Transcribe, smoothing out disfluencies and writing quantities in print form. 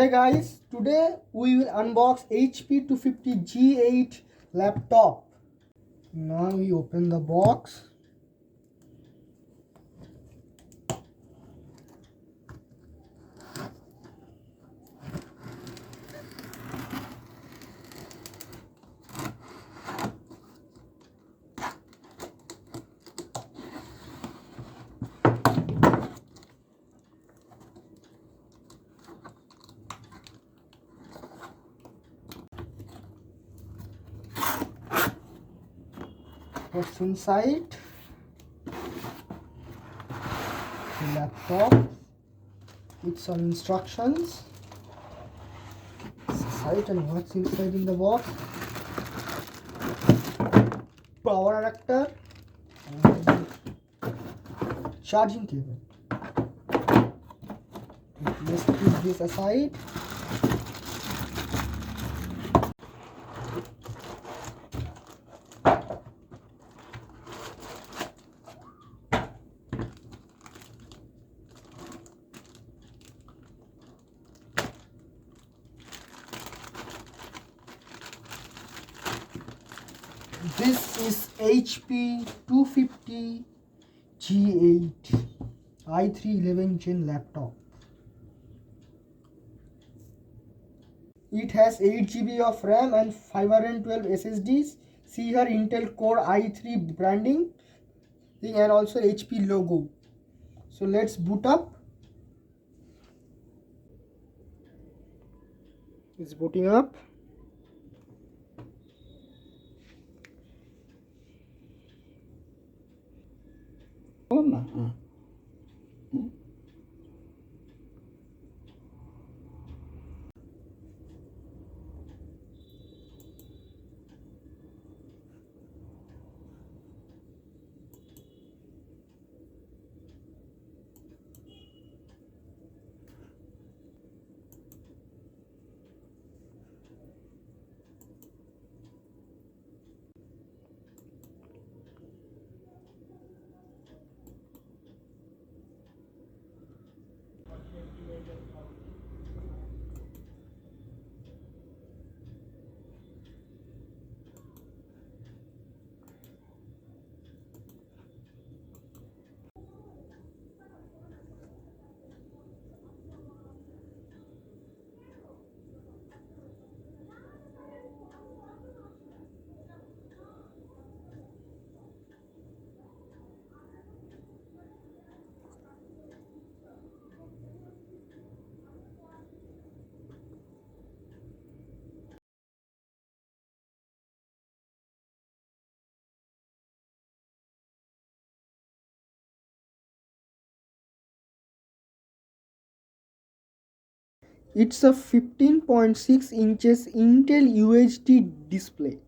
Hey guys, today we will unbox HP 250 G8 laptop. Now we open the box. What's inside? The laptop with some instructions. Inside, and what's inside in the box? Power adapter and charging cable. Let's put this aside. This is HP 250 G8 i3 11 Gen laptop. It has 8 GB of RAM and 512 SSDs. See here Intel Core i3 branding and also HP logo. So let's boot up. It's booting up. It's a 15.6 inches Intel UHD display.